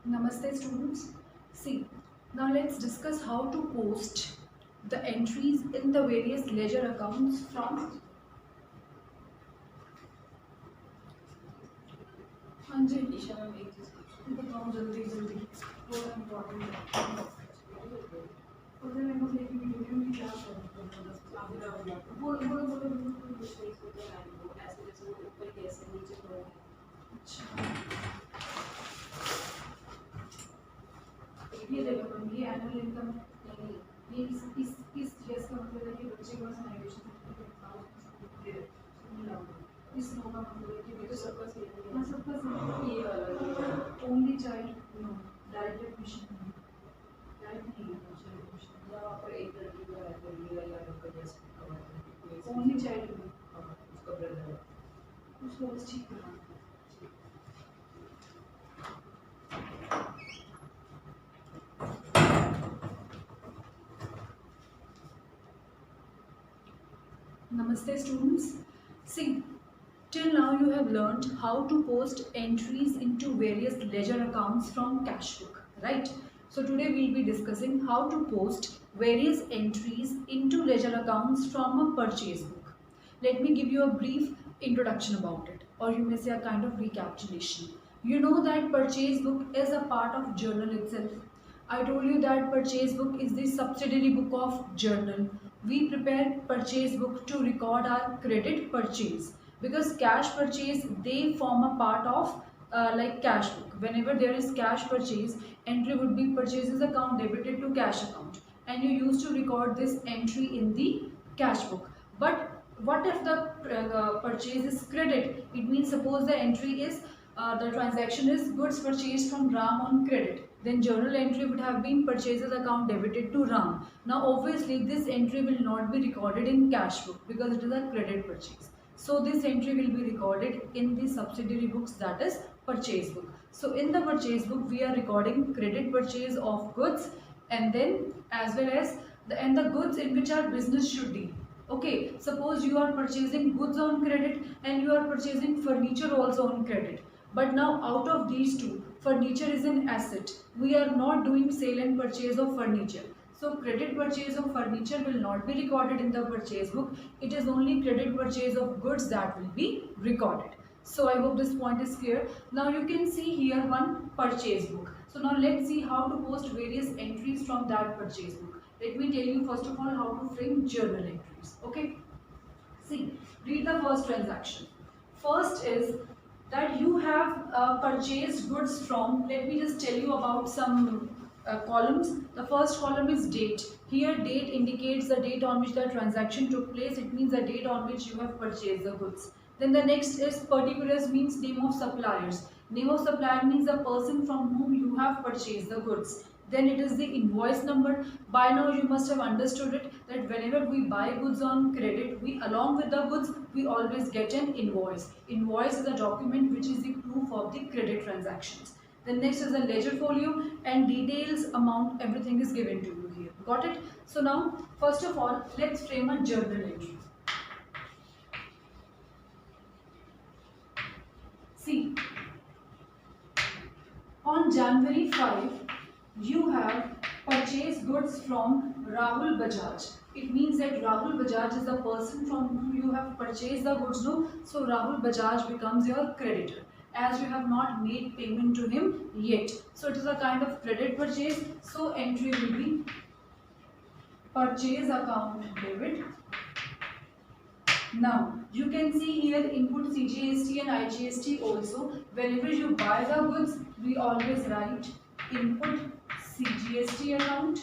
Namaste students. See, now let's discuss how to post the entries in the various ledger accounts from. हाँ जी Isha ma'am एक चीज़ बताओ जल्दी जल्दी बहुत इम्पोर्टेंट है उधर मैं मुझे एक वीडियो में क्या करूँ बोलो बोलो बोलो बोलो ऐसे जैसे वो ऊपर कैसे नीचे थोड़ा अच्छा ये देखो मैम ये एनुअल इनकम नहीं ये इस चीज़ का मतलब है कि बच्चे को माइग्रेशन सर्टिफिकेट इस नो का मतलब है कि बेटे सबका सही हाँ सबका सही ये वाला only child no direct admission नहीं डायरेक्ट नहीं है एडमिशन या पर एक लड़की का है ये वाला आपका जैसे ओनली चाइल्ड उसका ब्रदर उसको बस ठीक करना Namaste students. See, till now you have learned how to post entries into various ledger accounts from Cashbook, right? So today we'll be discussing how to post various entries into ledger accounts from a purchase book. Let me give you a brief introduction about it, or you may say a kind of recapitulation. You know that purchase book is a part of journal itself. I told you that purchase book is the subsidiary book of journal. We prepare purchase book to record our credit purchase because cash purchase they form a part of like cash book. Whenever there is cash purchase, entry would be purchases account debited to cash account, and you used to record this entry in the cash book. But what if the purchase is credit? It means suppose the entry is the transaction is goods purchased from Ram on credit, then journal entry would have been purchases account debited to Ram. Now obviously this entry will not be recorded in cash book because it is a credit purchase. So this entry will be recorded in the subsidiary books, that is purchase book. So in the purchase book we are recording credit purchase of goods, and then as well as the goods in which our business should deal. Okay, suppose you are purchasing goods on credit and you are purchasing furniture also on credit. But now out of these two, furniture is an asset. We are not doing sale and purchase of furniture. So credit purchase of furniture will not be recorded in the purchase book. It is only credit purchase of goods that will be recorded. So I hope this point is clear. Now you can see here one purchase book. So now let's see how to post various entries from that purchase book. Let me tell you first of all how to frame journal entries. Okay. See, read the first transaction. First is that you have purchased goods from, let me just tell you about some columns. The first column is date. Here date indicates the date on which the transaction took place. It means the date on which you have purchased the goods. Then the next is particulars, means name of suppliers. Name of supplier means the person from whom you have purchased the goods. Then it is the invoice number. By now you must have understood it that whenever we buy goods on credit, we along with the goods we always get an invoice. Invoice is a document which is the proof of the credit transactions. Then next is the ledger folio, and details, amount, everything is given to you here. Got it? So now first of all let's frame a journal entry. See, on January 5 you have purchased goods from Rahul Bajaj. It means that Rahul Bajaj is the person from whom you have purchased the goods. No? So Rahul Bajaj becomes your creditor as you have not made payment to him yet. So it is a kind of credit purchase. So entry will be purchase account debit. Now you can see here input CGST and IGST also. Whenever you buy the goods, we always write input CGST account,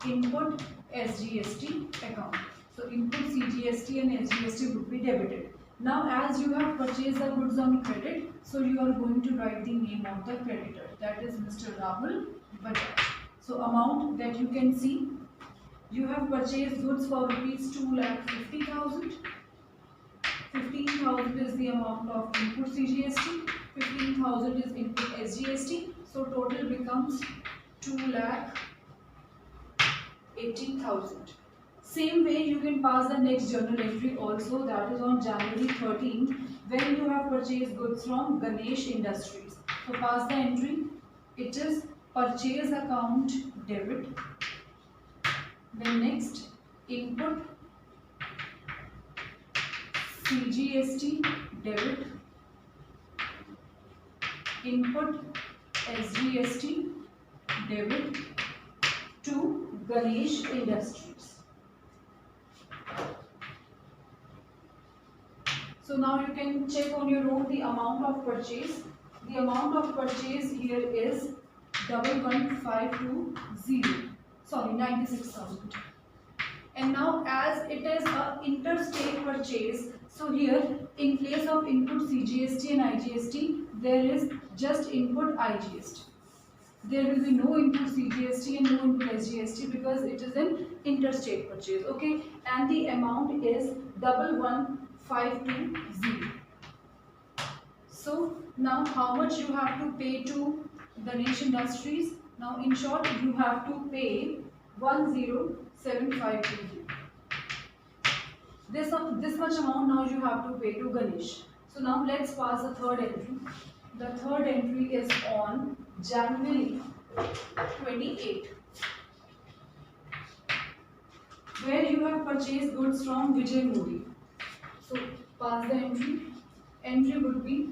input SGST account. So input CGST and SGST would be debited. Now as you have purchased the goods on credit, so you are going to write the name of the creditor, that is Mr. Rahul Bajaj. So amount that you can see, you have purchased goods for rupees 2,50,000. 15,000 is the amount of input CGST, 15,000 is input SGST. So total becomes 2,80,000. Same way you can pass the next journal entry also, that is on January 13th when you have purchased goods from Ganesh Industries. So pass the entry. It is purchase account debit. Then next, input CGST debit, input SGST debit to Ganesh Industries. So now you can check on your own the amount of purchase. The amount of purchase here is 11520. Sorry, 96,000. And now as it is a interstate purchase, so here in place of input CGST and IGST, there is just input IGST. There will be no input CGST and no input SGST because it is an interstate purchase. Okay, and the amount is 11520. So now how much you have to pay to Ganesh Industries? Now in short, you have to pay 107,520. This much amount now you have to pay to Ganesh. So now let's pass the third entry. The third entry is on January 28, where you have purchased goods from Vijay Modi. So pass the entry. Entry would be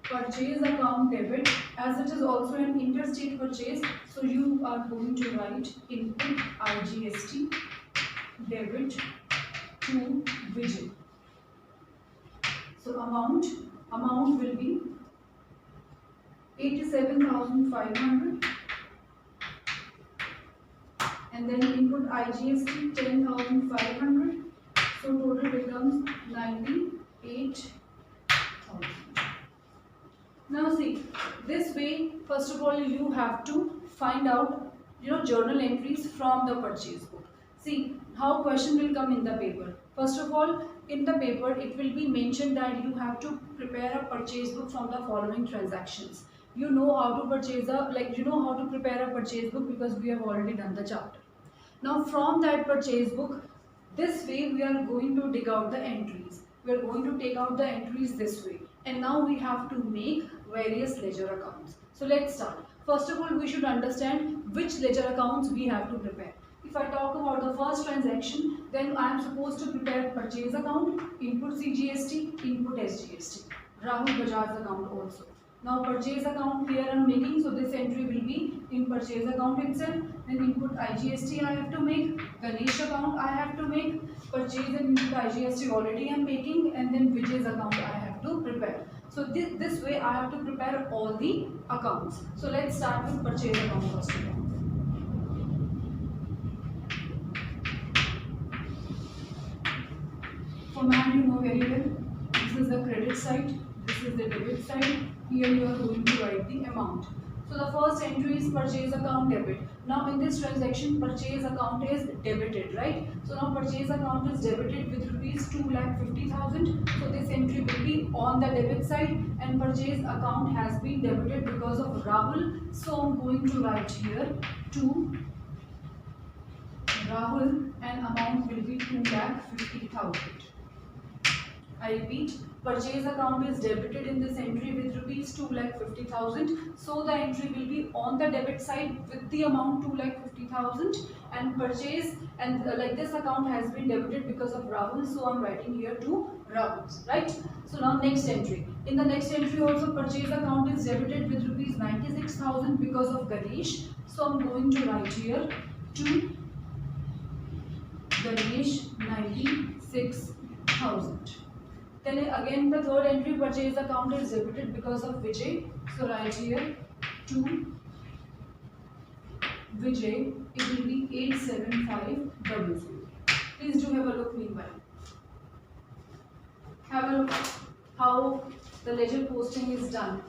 purchase account debit, as it is also an interstate purchase, so you are going to write input IGST debit to Vijay. So amount will be 87,500, and then input IGST 10,500, so total becomes 98,000. Now see, this way, first of all, you have to find out, journal entries from the purchase book. See how question will come in the paper. First of all, in the paper, it will be mentioned that you have to prepare a purchase book from the following transactions. You know how to prepare a purchase book because we have already done the chapter. Now from that purchase book, this way we are going to dig out the entries. We are going to take out the entries this way. And now we have to make various ledger accounts. So let's start. First of all, we should understand which ledger accounts we have to prepare. If I talk about the first transaction, then I am supposed to prepare purchase account, input CGST, input SGST, Rahul Bajaj's account also. Now purchase account here I am making, so this entry will be in purchase account itself. Then input IGST I have to make, Ganesh account I have to make, purchase and input IGST already I am making, and then Vijay's account I have to prepare. So this way I have to prepare all the accounts. So let's start with purchase account first of all. For man, you know very well, this is the credit side, this is the debit side. Here you are going to write the amount. So the first entry is purchase account debit. Now in this transaction, purchase account is debited, right? So now purchase account is debited with rupees 2,50,000. So this entry will be on the debit side, and purchase account has been debited because of Rahul. So I'm going to write here to Rahul, and amount will be 2,50,000. I repeat, purchase account is debited in this entry with rupees 2,50,000. So the entry will be on the debit side with the amount 2,50,000, and purchase and like this account has been debited because of Rahul. So I'm writing here to Rahul, right? So now next entry. In the next entry also purchase account is debited with rupees 96,000 because of Ganesh. So I'm going to write here to Ganesh 96,000. Then again the third entry, purchase account is debited because of Vijay. So write here to Vijay, it will be 87500. Please do have a look meanwhile. Have a look how the ledger posting is done.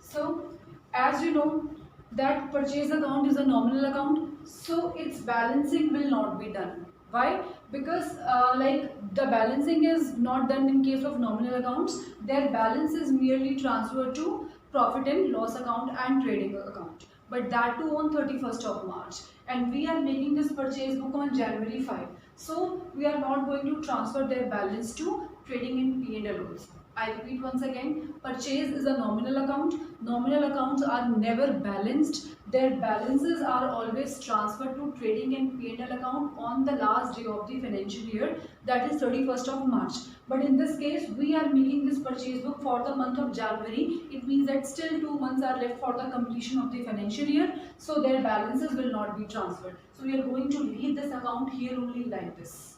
So as you know that purchase account is a nominal account, so its balancing will not be done. Why? Because the balancing is not done in case of nominal accounts. Their balance is merely transferred to profit and loss account and trading account, but that too on 31st of March, and we are making this purchase book on January 5. So we are not going to transfer their balance to trading in P&L also. I repeat once again, purchase is a nominal account. Nominal accounts are never balanced. Their balances are always transferred to trading and P&L account on the last day of the financial year, that is 31st of March. But in this case, we are making this purchase book for the month of January. It means that still 2 months are left for the completion of the financial year, so their balances will not be transferred. So we are going to leave this account here only like this.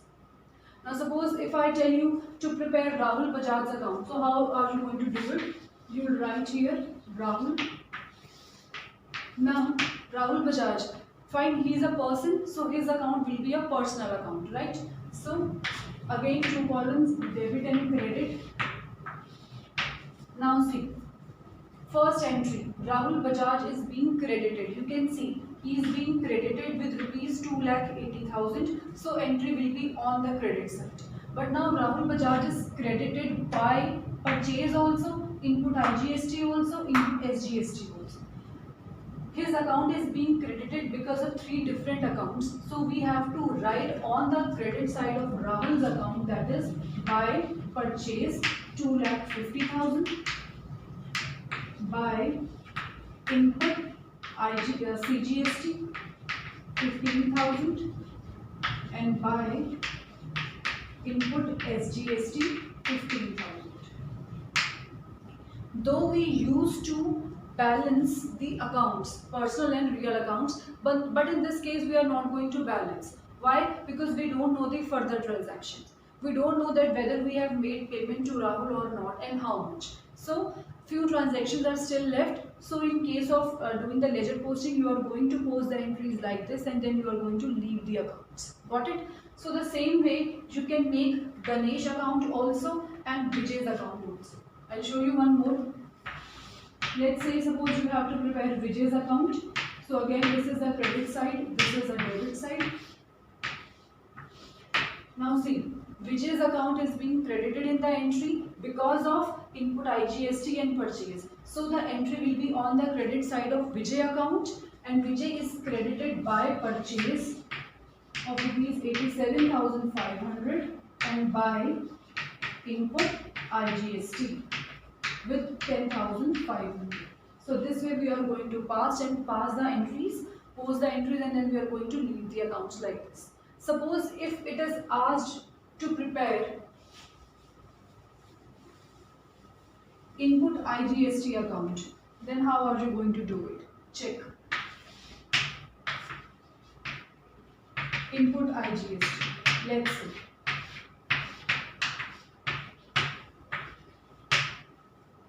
Now suppose if I tell you to prepare Rahul Bajaj's account, so how are you going to do it? You will write here Rahul. Now Rahul Bajaj, fine, he is a person, so his account will be a personal account, right? So again 2 columns, debit and credit. Now see, first entry, Rahul Bajaj is being credited. You can see he is being credited with rupees 2,80,000. So entry will be on the credit side. But now Rahul Bajaj is credited by purchase also, input IGST also, input SGST also. His account is being credited because of 3 different accounts. So we have to write on the credit side of Rahul's account, that is by purchase 2,50,000. By input CGST 15,000 and by input SGST 15,000. Though we used to balance the accounts, personal and real accounts, but in this case we are not going to balance. Why? Because we don't know the further transactions. We don't know that whether we have made payment to Rahul or not and how much. So few transactions are still left. So in case of doing the ledger posting, you are going to post the entries like this and then you are going to leave the accounts. Got it? So the same way you can make Ganesh account also and Vijay's account also. I'll show you one more. Let's say suppose you have to prepare Vijay's account. So again this is the credit side, this is the debit side. Now see, Vijay's account is being credited in the entry because of input IGST and purchase. So the entry will be on the credit side of Vijay account and Vijay is credited by purchase of rupees 87,500 and by input IGST with 10,500. So this way we are going to pass the entries, post the entries, and then we are going to leave the accounts like this. Suppose if it is asked to prepare input IGST account, then how are you going to do it? Check. Input IGST. Let's see.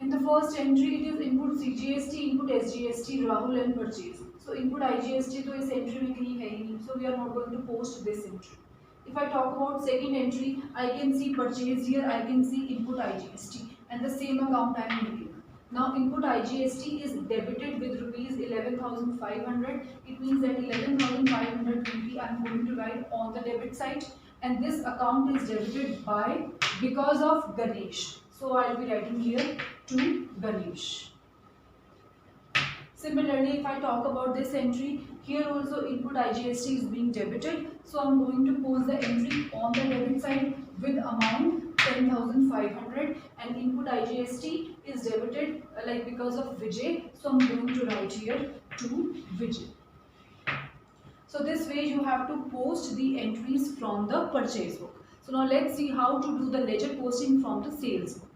In the first entry, it is input CGST, input SGST, Rahul and purchase. So input IGST तो इस entry में कहीं है ही नहीं. So we are not going to post this entry. If I talk about second entry, I can see purchase here, I can see input IGST, and the same account I am making. Now input IGST is debited with rupees 11,500. It means that 11,500 rupee I am going to write on the debit side, and this account is debited by because of Ganesh. So I will be writing here to Ganesh. Similarly, if I talk about this entry, here also input IGST is being debited. So I am going to post the entry on the debit side with amount 10,500, and input IGST is debited like because of Vijay. So I am going to write here to Vijay. So this way you have to post the entries from the purchase book. So now let's see how to do the ledger posting from the sales book.